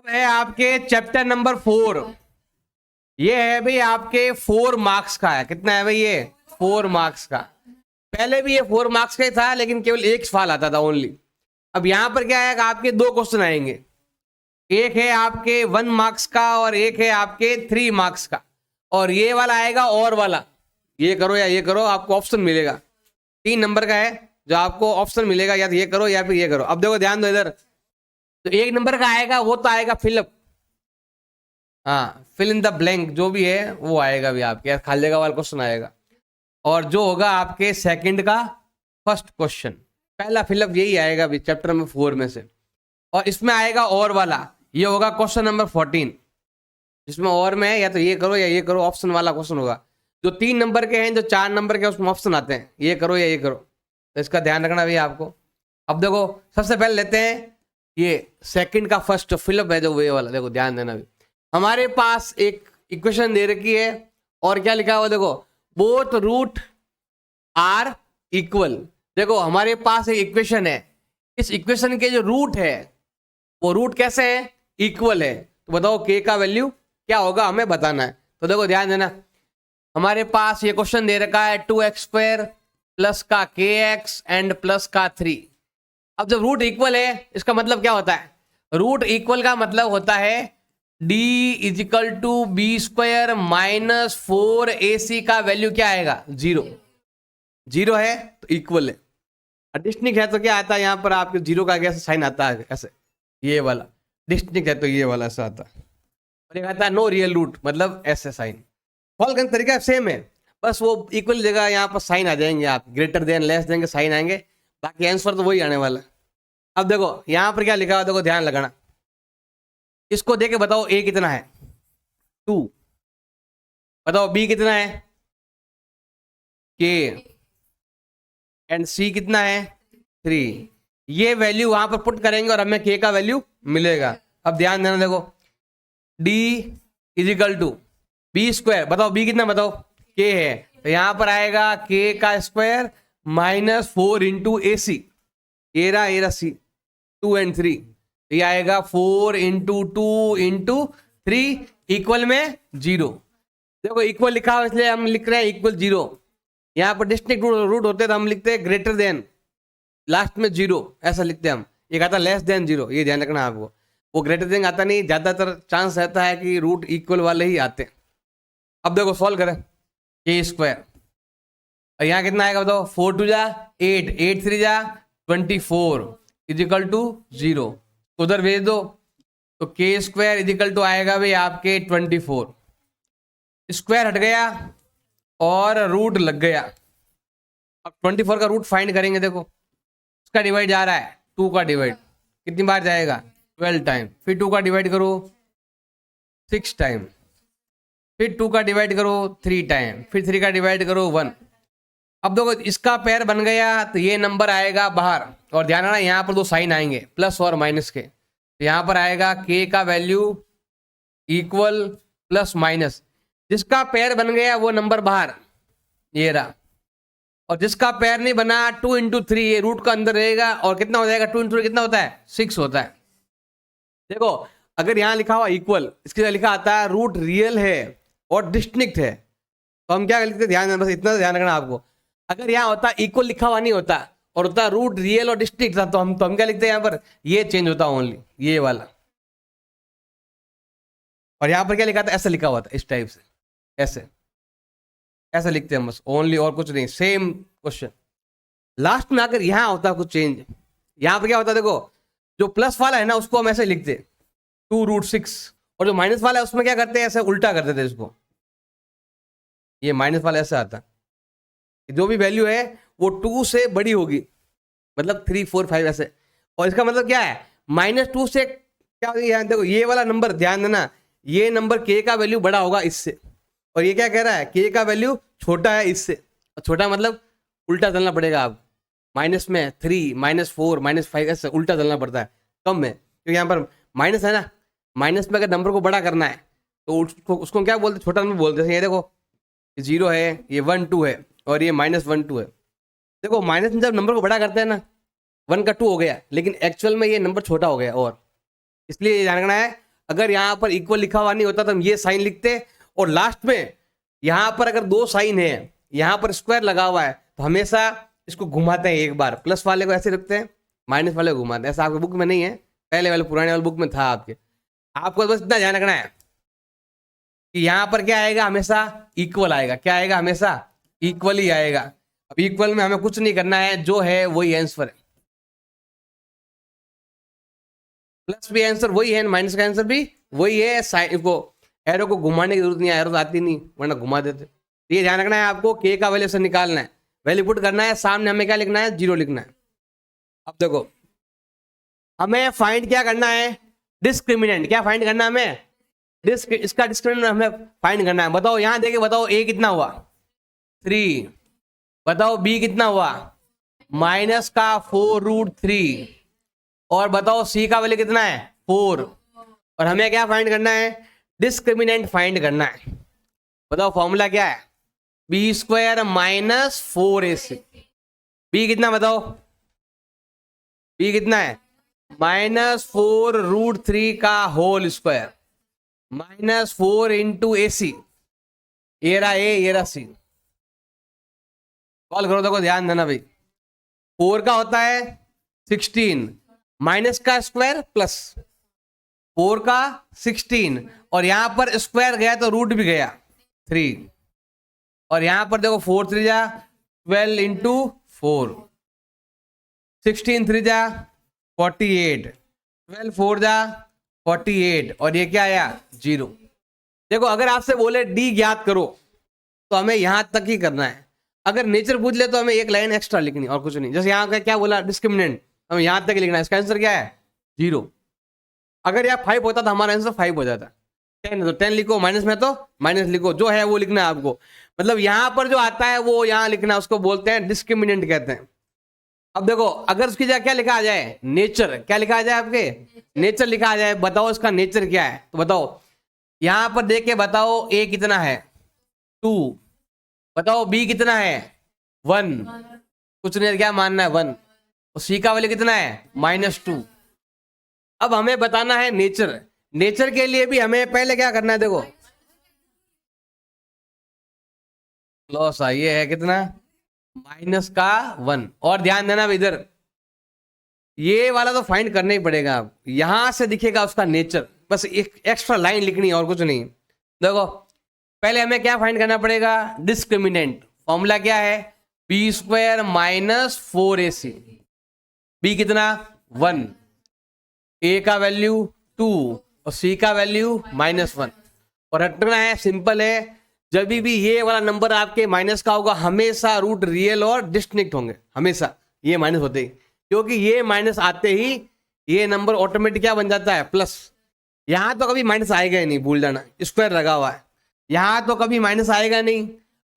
है आपके chapter number 4। ये है भाई आपके 4 मार्क्स का है। कितना है भाई ये 4 मार्क्स का। पहले भी ये 4 मार्क्स का ही था लेकिन केवल एक सवाल आता था ओनली। अब यहां पर क्या आएगा आपके 2 क्वेश्चन आएंगे। एक है आपके 1 मार्क्स का और एक है आपके 3 मार्क्स का। और ये वाला आएगा और वाला, ये करो या ये करो, आपको ऑप्शन मिलेगा। 3 नंबर का है जो आपको ऑप्शन मिलेगा, या तो ये करो या फिर ये करो। अब देखो ध्यान दो इधर, तो 1 नंबर का आएगा वो तो आएगा फिलअप, हाँ फिल इन द ब्लैंक जो भी है वो आएगा भी आपके, खाली जगह वाला क्वेश्चन आएगा। और जो होगा आपके सेकंड का फर्स्ट क्वेश्चन, पहला फिलअप यही आएगा भी चैप्टर नंबर 4 में से। और इसमें आएगा और वाला, ये होगा क्वेश्चन नंबर 14, जिसमें और में है या तो ये करो या ये करो, ऑप्शन वाला क्वेश्चन होगा। जो 3 नंबर के हैं, जो 4 नंबर के उसमें ऑप्शन आते हैं, ये करो या ये करो, तो इसका ध्यान रखना भी आपको। अब देखो सबसे पहले लेते हैं ये सेकंड का फर्स्ट फिलअप है जो वे वाला, देखो ध्यान देना भी। हमारे पास एक इक्वेशन दे रखी है और क्या लिखा हुआ देखो, बोथ रूट आर इक्वल। देखो हमारे पास एक इक्वेशन है, इस इक्वेशन के जो रूट है वो रूट कैसे है, इक्वल है। तो बताओ के का वैल्यू क्या होगा, हमें बताना है। तो देखो ध्यान देना, हमारे पास ये क्वेश्चन दे रखा है 2x² प्लस का kx एंड प्लस का 3। अब जब रूट इक्वल है इसका मतलब क्या होता है, रूट इक्वल का मतलब होता है d is equal to b² minus 4ac का वैल्यू क्या आएगा, 0। 0 है तो इक्वल है। डिस्टिंक्ट है तो क्या आता है यहाँ पर आपके 0 का कैसे साइन आता है, ऐसे ये वाला। डिस्टिंक्ट है तो ये वाला ऐसा आता है। और एक आता है नो रियल रूट, मतलब ऐसे साइन। सॉल्व करने का तरीका सेम है, बस वो इक्वल जगह यहाँ पर साइन आ जाएंगे, आप ग्रेटर देन लेस देन के साइन आएंगे, बाकी आंसर तो वही आने वाला है। अब देखो यहाँ पर क्या लिखा हुआ, देखो ध्यान लगाना, इसको देके बताओ a कितना है, 2। बताओ b कितना है, k, एंड c कितना है, 3। ये वैल्यू वहां पर पुट करेंगे और हमें k का वैल्यू मिलेगा। अब ध्यान देना, देखो d इजिकल टू b², बताओ b कितना, बताओ k है, तो यहां पर आएगा k का square minus 4 into a C, एरा सी 2 एंड 3, ये आएगा 4 इंटू 2 इंटू 3 इक्वल में 0। देखो इक्वल लिखा हुआ इसलिए हम लिख रहे हैं इक्वल 0। यहाँ पर डिस्टिंक्ट रूट होते हैं तो हम लिखते हैं ग्रेटर देन, लास्ट में 0 ऐसा लिखते हैं हम। एक आता लेस देन 0, ये ध्यान रखना आपको। वो ग्रेटर देन आता नहीं, ज्यादातर चांस रहता है कि रूट इक्वल वाले ही आते हैं। अब देखो सॉल्व करें, k², और यहाँ कितना आएगा बताओ, 4 2 जा 8, 8 3 जा 24 इजिकल टू 0, उधर भेज दो तो k² इजिकल टू आएगा भाई आपके 24। स्क्वायर हट गया और रूट लग गया। अब 24 का रूट फाइंड करेंगे, देखो इसका डिवाइड जा रहा है 2 का डिवाइड कितनी बार जाएगा, 12 टाइम। फिर 2 का डिवाइड करो 6 टाइम, फिर 2 का डिवाइड करो 3 टाइम, फिर 3 का डिवाइड करो 1। अब देखो इसका पेयर बन गया तो ये नंबर आएगा बाहर, और ध्यान रखना यहाँ पर 2 साइन आएंगे प्लस और माइनस के, तो यहाँ पर आएगा k का वैल्यू इक्वल प्लस माइनस। जिसका पेयर बन गया वो नंबर बाहर, ये रहा। और जिसका पेयर नहीं बना 2 इंटू 3, ये रूट का अंदर रहेगा, और कितना हो जाएगा 2 इंटू 3 कितना होता है, 6 होता है। देखो अगर यहाँ लिखा हुआ इक्वल, इसके लिए लिखा आता है रूट रियल है और डिस्टिंक्ट है, तो हम क्या लिखते हैं, ध्यान, बस इतना ध्यान रखना आपको। अगर यहाँ होता इक्वल लिखा हुआ नहीं होता और होता रूट रियल और डिस्टिंक्ट था, तो हम क्या लिखते हैं यहाँ पर, ये चेंज होता ओनली ये वाला। और यहाँ पर क्या लिखा था, ऐसा लिखा हुआ था इस टाइप से, ऐसा लिखते हैं बस ओनली, और कुछ नहीं, सेम क्वेश्चन। लास्ट में अगर यहाँ होता कुछ चेंज, यहाँ पर क्या होता देखो, जो प्लस वाला है ना उसको हम ऐसे लिखते 2√6, और जो माइनस वाला है उसमें क्या करते हैं, ऐसे उल्टा करते थे इसको, ये माइनस वाला ऐसे आता, जो भी वैल्यू है वो 2 से बड़ी होगी, मतलब 3 4 5 ऐसे। और इसका मतलब क्या है, -2 से क्या होगा, देखो ये वाला नंबर ध्यान देना, ये नंबर k का वैल्यू बड़ा होगा इससे, और ये क्या कह रहा है, k का वैल्यू छोटा है इससे। और छोटा मतलब उल्टा चलना पड़ेगा, आप माइनस में 3 -4 -5 ऐसे उल्टा चलना पड़ता है, कम में, क्योंकि यहाँ पर माइनस है ना, माइनस में अगर नंबर को बड़ा करना है तो उसको क्या बोलते, छोटा नंबर बोलते हैं। ये देखो 0 है, ये 1 2 है, और ये -1 2 है। देखो माइनस में जब नंबर को बड़ा करते हैं ना, 1 का 2 हो गया, लेकिन एक्चुअल में ये नंबर छोटा हो गया, और इसलिए ध्यान रखना है अगर यहाँ पर इक्वल लिखा हुआ नहीं होता तो हम ये साइन लिखते, और लास्ट में यहाँ पर अगर दो साइन है, यहाँ पर स्क्वायर लगा हुआ है, तो हमेशा इसको घुमाते हैं एक बार, प्लस वाले को ऐसे रखते हैं, माइनस वाले को घुमाते हैं। ऐसा आपके बुक में नहीं है, पहले वाले पुराने वाले बुक में था आपके। आपको बस इतना ध्यान रखना है कि यहाँ पर क्या आएगा, हमेशा इक्वल आएगा। क्या आएगा, हमेशा इक्वल ही आएगा। अब इक्वल में हमें कुछ नहीं करना है, जो है वही आंसर है, प्लस भी आंसर वही है, माइनस का आंसर भी वही है। साइन को, एरो को घुमाने की जरूरत नहीं है, एरो तो आती नहीं, वरना घुमा देते। ये ध्यान रखना है आपको, के का वैल्यू से निकालना है, वैल्यू पुट करना है, सामने हमें क्या लिखना है, 0 लिखना है। अब देखो हमें फाइंड क्या करना है, डिस्क्रिमिनेंट। क्या फाइंड करना है हमें, इसका डिस्क्रिमिनेंट हमें फाइंड करना है। बताओ यहाँ देखे, बताओ ए कितना हुआ, 3। बताओ बी कितना हुआ, माइनस का 4√3। और बताओ सी का वैल्यू कितना है, 4। और हमें क्या फाइंड करना है, डिस्क्रिमिनेंट फाइंड करना है। बताओ फॉर्मूला क्या है, b² माइनस 4ac। बी कितना बताओ, बी कितना है, -4√3 का whole square minus 4 into AC। ये रहा ए, ये रहा सी। कॉल करो, देखो ध्यान देना भाई। 4 का होता है 16, माइनस का स्क्वायर प्लस 4 का 16, और यहां पर स्क्वायर गया तो रूट भी गया 3, और यहां पर देखो 4 3 जा 12 इंटू 4, 16 3 जा 48, 12 4 जा 48, और ये क्या आया 0। देखो अगर आपसे बोले डी ज्ञात करो तो हमें यहां तक ही करना है। अगर नेचर पूछ ले तो हमें एक लाइन एक्स्ट्रा लिखनी और कुछ नहीं। जैसे यहाँ का क्या बोला, डिस्क्रिमिनेंट, हमें यहां तक ही लिखना है। इसका आंसर क्या है, 0। अगर यहाँ 5 होता तो हमारा आंसर 5 हो जाता। 10 है तो 10 लिखो, माइनस में तो माइनस लिखो, जो है वो लिखना है आपको। मतलब यहाँ पर जो आता है वो यहाँ लिखना है, उसको बोलते हैं डिस्क्रिमिनेंट कहते हैं। अब देखो अगर उसकी जगह क्या लिखा आ जाए, नेचर, क्या लिखा आ जाए आपके, नेचर लिखा आ जाए। बताओ इसका नेचर क्या है, तो बताओ यहां पर देख के बताओ, ए कितना है 2, बताओ बी कितना है 1, कुछ नहीं, क्या मानना है 1, और सी का वैल्यू कितना है -2। अब हमें बताना है नेचर। नेचर के लिए भी हमें पहले क्या करना है, देखो लॉस ये है कितना, -1। और ध्यान देना इधर, ये वाला तो फाइंड करना ही पड़ेगा। आप यहां से दिखेगा उसका नेचर, बस एक एक्स्ट्रा लाइन लिखनी है और कुछ नहीं। देखो पहले हमें क्या फाइंड करना पड़ेगा, डिस्क्रिमिनेंट। फॉर्मूला क्या है, b² माइनस 4ac। बी कितना 1, ए का वैल्यू 2 और सी का वैल्यू -1। और हटना है, सिंपल है, जब भी ये वाला नंबर आपके माइनस का होगा हमेशा रूट रियल और डिस्टिंक्ट होंगे, हमेशा ये माइनस होते ही, क्योंकि ये माइनस आते ही ये नंबर ऑटोमेटिक क्या बन जाता है, प्लस। यहां तो कभी माइनस आएगा ही नहीं, भूल जाना, स्क्वायर लगा हुआ है, यहां तो कभी माइनस आएगा नहीं।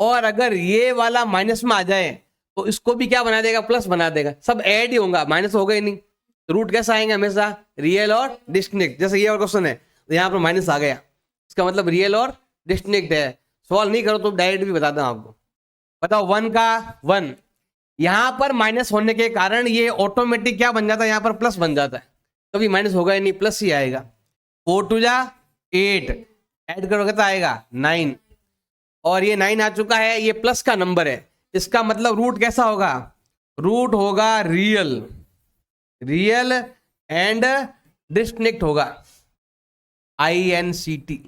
और अगर ये वाला माइनस में आ जाए तो इसको भी क्या बना देगा, प्लस बना देगा, सब ऐड ही होगा, माइनस होगा ही नहीं। तो रूट कैसा आएंगे, हमेशा रियल और डिस्टिंक्ट। जैसे ये और क्वेश्चन है तो यहाँ पर माइनस आ गया, इसका मतलब रियल और डिस्टिंक्ट है। सॉल्व नहीं करो तो डायरेक्ट भी बताता हूं आपको। बताओ 1 का 1, यहां पर माइनस होने के कारण ये ऑटोमेटिक क्या बन जाता है, यहां पर प्लस बन जाता है, कभी माइनस होगा ही नहीं, प्लस ही आएगा। 4 2 जा 8, ऐड करोगे तो आएगा 9, और ये 9 आ चुका है, ये प्लस का नंबर है, इसका मतलब रूट कैसा होगा, रूट होगा रियल, रियल एंड डिस्टिंक्ट होगा, INCT।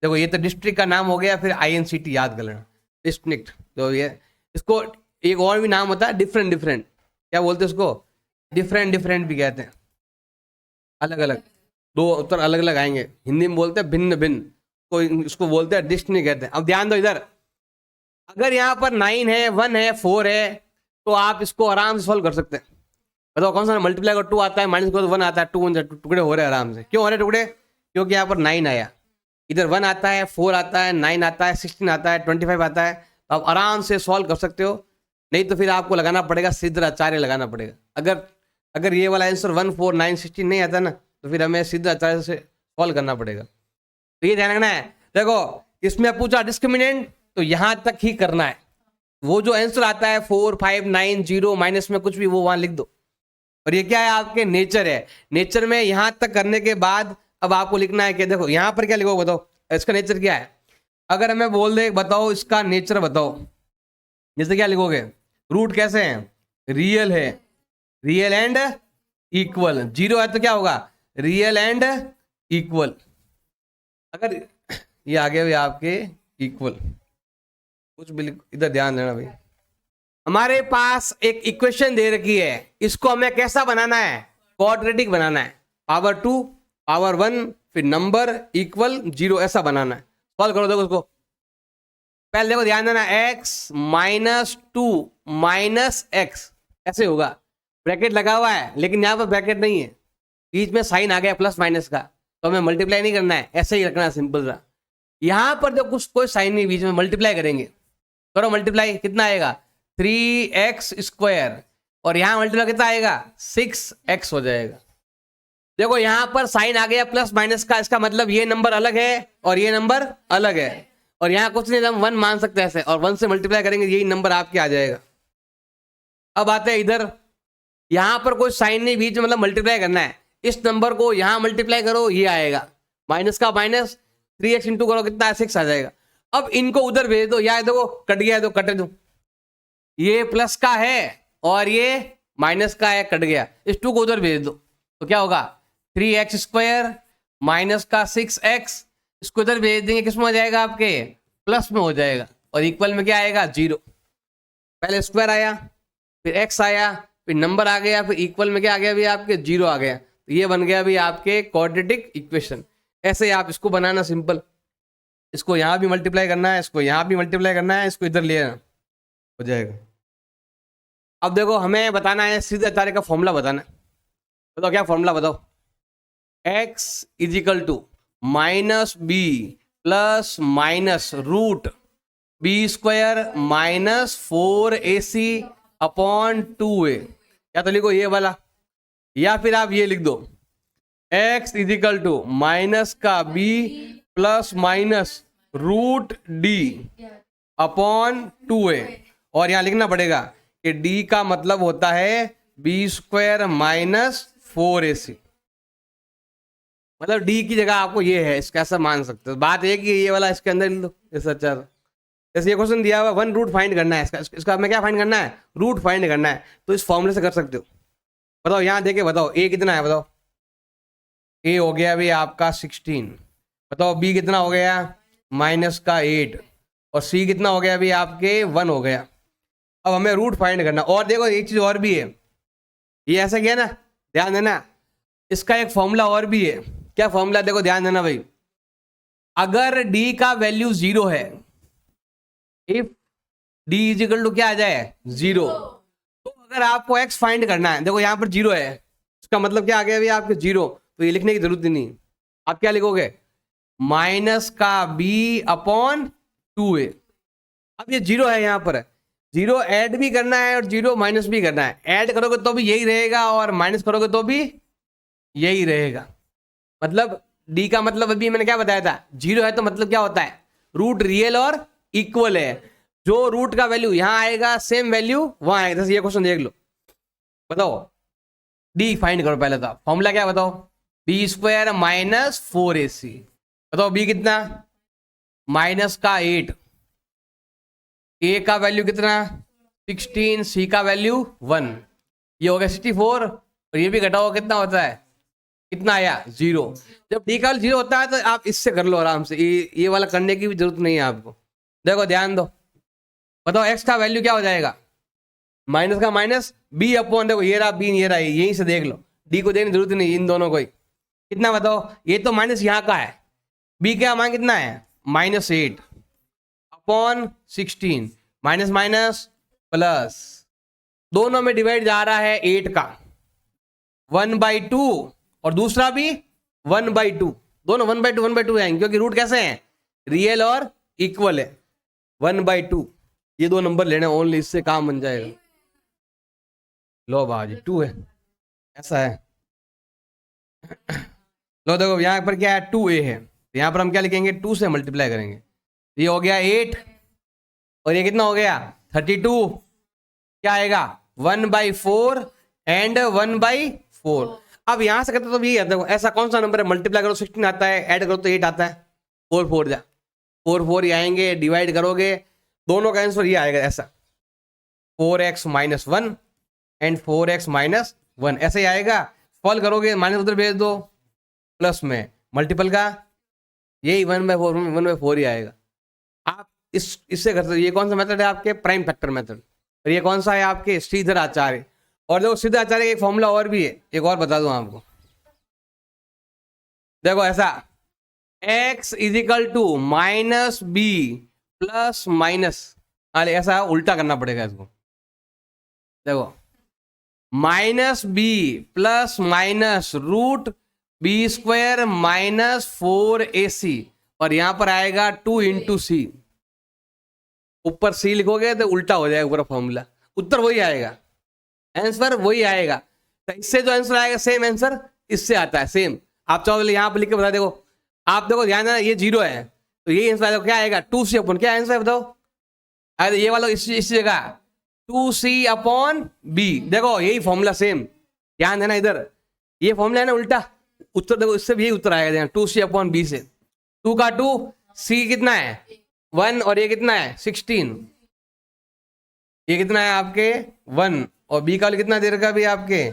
देखो ये तो डिस्ट्रिक्ट का नाम हो गया, फिर INCT याद कर लेना, डिस्टिंक्ट। तो ये इसको एक और भी नाम होता है, डिफरेंट डिफरेंट, क्या बोलते हैं उसको, डिफरेंट डिफरेंट भी कहते हैं, अलग अलग, दो उत्तर अलग अलग आएंगे। हिंदी में बोलते हैं भिन्न भिन्न, तो इसको बोलते हैं डिस्टिंक्ट कहते हैं। अब ध्यान दो इधर, अगर यहाँ पर 9 है, 1 है, 4 है, तो आप इसको आराम से सॉल्व कर सकते हैं। बताओ कौन सा, मल्टीप्लाई को 2 आता है, माइनस को 1 आता है, 2 टुकड़े हो रहे हैं आराम से। क्यों हो रहे टुकड़े, क्योंकि यहाँ पर 9 आया, इधर 1 आता है, 4 आता है, 9 आता है, 16 आता है, 25 आता है, तो आप आराम से सॉल्व कर सकते हो। नहीं तो फिर आपको लगाना पड़ेगा सिद्धाचार्य लगाना पड़ेगा। अगर ये वाला आंसर 1 4 9 16 नहीं आता ना, तो फिर हमें सिद्धाचार्य से सॉल्व करना पड़ेगा। तो ये ध्यान रखना है। देखो इसमें पूछा डिस्क्रिमिनेंट, तो यहां तक ही करना है। वो जो आंसर आता है 4 5 9 0 माइनस में कुछ भी, वो वहां लिख दो। और ये क्या है, आपके नेचर है। नेचर में यहां तक करने के बाद अब आपको लिखना है कि देखो यहाँ पर क्या लिखो बताओ, इसका नेचर क्या है। अगर हमें बोल दे बताओ इसका नेचर बताओ, जैसे क्या लिखोगे, रूट कैसे है, रियल है, रियल एंड इक्वल, जीरो है तो क्या होगा, रियल एंड इक्वल। अगर ये आ गया भाई आपके इक्वल, कुछ बिल्कुल इधर ध्यान देना भाई, हमारे पास एक इक्वेशन दे रखी है, इसको हमें कैसा बनाना है, क्वाड्रेटिक बनाना है, पावर 2 पावर 1 फिर नंबर इक्वल 0 ऐसा बनाना है। सॉल्व करो देखो उसको, पहले देखो ध्यान देना, x माइनस 2 माइनस एक्स ऐसे होगा, ब्रैकेट लगा हुआ है लेकिन यहाँ पर ब्रैकेट नहीं है, बीच में साइन आ गया प्लस माइनस का, तो हमें मल्टीप्लाई नहीं करना है, ऐसे ही रखना है सिंपल सा। यहाँ पर जो कुछ कोई साइन नहीं बीच में, मल्टीप्लाई करेंगे, करो मल्टीप्लाई, कितना आएगा 3x², और यहाँ मल्टीप्लाई कितना आएगा 6x हो जाएगा। देखो यहाँ पर साइन आ गया प्लस माइनस का, इसका मतलब ये नंबर अलग है और ये नंबर अलग है, और यहाँ कुछ नहीं, हम 1 मान सकते हैं ऐसे, और 1 से मल्टीप्लाई करेंगे यही नंबर आपके आ जाएगा। अब आते हैं इधर, यहाँ पर कोई साइन नहीं बीच में, मतलब मल्टीप्लाई करना है, इस नंबर को यहाँ मल्टीप्लाई करो ये आएगा, माइनस का माइनस 3x इंटू करो कितना है 6 आ जाएगा। अब इनको उधर भेज दो, या देखो कट गया तो कट दो, ये प्लस का है और ये माइनस का है, कट गया, इस 2 को उधर भेज दो तो क्या होगा 3x² माइनस का 6x, इसको इधर भेज देंगे, किस में हो जाएगा आपके प्लस में हो जाएगा, और इक्वल में क्या आएगा 0। पहले स्क्वायर आया फिर x आया फिर नंबर आ गया, फिर इक्वल में क्या आ गया भी आपके 0 आ गया, तो ये बन गया भी आपके क्वाड्रेटिक इक्वेशन। ऐसे आप इसको बनाना सिंपल, इसको यहाँ भी मल्टीप्लाई करना है, इसको यहाँ भी मल्टीप्लाई करना है, इसको इधर ले आना, हो जाएगा। अब देखो हमें बताना है सीधे तारे का फॉर्मूला बताना है, बताओ क्या फॉर्मूला बताओ, x equal to minus B plus minus root b² minus 4ac upon 2a, या तो लिखो ये वाला, या फिर आप ये लिख दो x इजिकल टू माइनस का b plus minus root d upon 2a, और यहां लिखना पड़ेगा कि d का मतलब होता है b² माइनस 4ac, मतलब d की जगह आपको ये है, इसका ऐसा मान सकते हो। बात है कि ये वाला इसके अंदर लिख लो, अच्छा जैसे ये क्वेश्चन दिया हुआ 1 रूट फाइंड करना है, इसका हमें क्या फाइंड करना है, रूट फाइंड करना है, तो इस फॉर्मूले से कर सकते हो। बताओ यहाँ देखे बताओ a कितना है, बताओ a हो गया भी आपका 16, बताओ b कितना हो गया माइनस का 8, और c कितना हो गया भी आपके 1 हो गया। अब हमें रूट फाइंड करना, और देखो एक चीज और भी है, ये ऐसा किया ना, ध्यान देना, इसका एक फॉर्मूला और भी है। क्या फॉर्मूला, देखो ध्यान देना भाई, अगर d का वैल्यू 0 है, इफ d इजिकल टू क्या आ जाए 0, तो अगर आपको x फाइंड करना है, देखो यहाँ पर 0 है, इसका मतलब क्या आ गया भाई आपके 0, तो ये लिखने की जरूरत ही नहीं, आप क्या लिखोगे माइनस का b अपॉन 2a। अब ये 0 है, यहाँ पर 0 ऐड भी करना है और 0 माइनस भी करना है, ऐड करोगे तो भी यही रहेगा और माइनस करोगे तो भी यही रहेगा। मतलब d का मतलब अभी मैंने क्या बताया था, 0 है तो मतलब क्या होता है, रूट रियल और इक्वल है, जो रूट का वैल्यू यहां आएगा सेम वैल्यू वहां आएगा। जैसे ये क्वेश्चन देख लो, बताओ d फाइंड करो, पहले तो फॉर्मूला क्या बताओ, b² माइनस 4ac, बताओ b कितना माइनस का 8, a का वैल्यू कितना 16, c का वैल्यू 1, ये हो गया 64, और ये भी घटाओ कितना होता है, कितना आया 0। जब d का वैल्यू 0 होता है तो आप इससे कर लो आराम से, ये वाला करने की भी जरूरत नहीं है आपको। देखो ध्यान दो, बताओ x का वैल्यू क्या हो जाएगा, माइनस का माइनस b अपॉन, देखो ये रहा b, ये रहा, यहीं से देख लो, d को देने की जरूरत नहीं, इन दोनों को ही कितना, बताओ ये तो माइनस यहाँ का है, b का मान कितना है -8 अपॉन 16, माइनस माइनस प्लस, दोनों में डिवाइड जा रहा है 8 का 1/2, और दूसरा भी 1/2, दोनों 1/2 आएंगे, क्योंकि रूट कैसे हैं रियल और इक्वल है, 1/2, ये दो नंबर लेने ओनली, इससे काम बन जाएगा। लो बाजी 2 है, ऐसा है। लो देखो यहाँ पर क्या है 2a है, तो यहाँ पर हम क्या लिखेंगे 2 से मल्टीप्लाई करेंगे, ये हो गया 8, और ये कितना हो गया 32, क्या आएगा 1/4 एंड 1/4। अब यहां से करते तो यही आता है, ऐसा कौन सा नंबर है, मल्टीप्लाई करो 16 आता है, ऐड करो तो 8 आता है, 4 4 जा 4 4 ही आएंगे, डिवाइड करोगे दोनों का आंसर ये आएगा ऐसा 4x - 1 एंड 4x - 1 ऐसे ही आएगा। सॉल्व करोगे माइनस उधर भेज दो, प्लस में मल्टीपल का यही 1/4 ही आएगा। आप इससे कर सकते, ये कौन सा मेथड है आपके, प्राइम फैक्टर मेथड, और ये कौन सा है आपके श्रीधर आचार्य। और देखो श्रीधर आचार्य का एक फॉर्मूला और भी है, एक और बता दूं आपको, देखो ऐसा x = -b प्लस माइनस, ऐसा उल्टा करना पड़ेगा इसको, देखो -b plus minus √b² - 4ac, और यहां पर आएगा 2 × c, ऊपर c लिखोगे तो उल्टा हो जाएगा पूरा फॉर्मूला, उत्तर वही आएगा, आंसर वही आएगा। तो इससे जो आंसर आएगा सेम आंसर इससे आता है, सेम। आप चाहो यहां पर लिख के बता, देखो आप देखो ध्यान देना, ये 0 है तो ये आंसर आएगा, क्या आएगा 2c/, क्या आंसर है बताओ, अरे ये वाला इस जगह 2c/b, देखो यही फॉर्मूला सेम, ध्यान देना इधर, ये फॉर्मूला है ना उल्टा, उत्तर देखो इससे भी यही उत्तर आएगा 2c/b से, 2 का 2, c कितना है 1 और ये कितना है 16, ये कितना है आपके 1 और b का कितना दे रखा भी आपके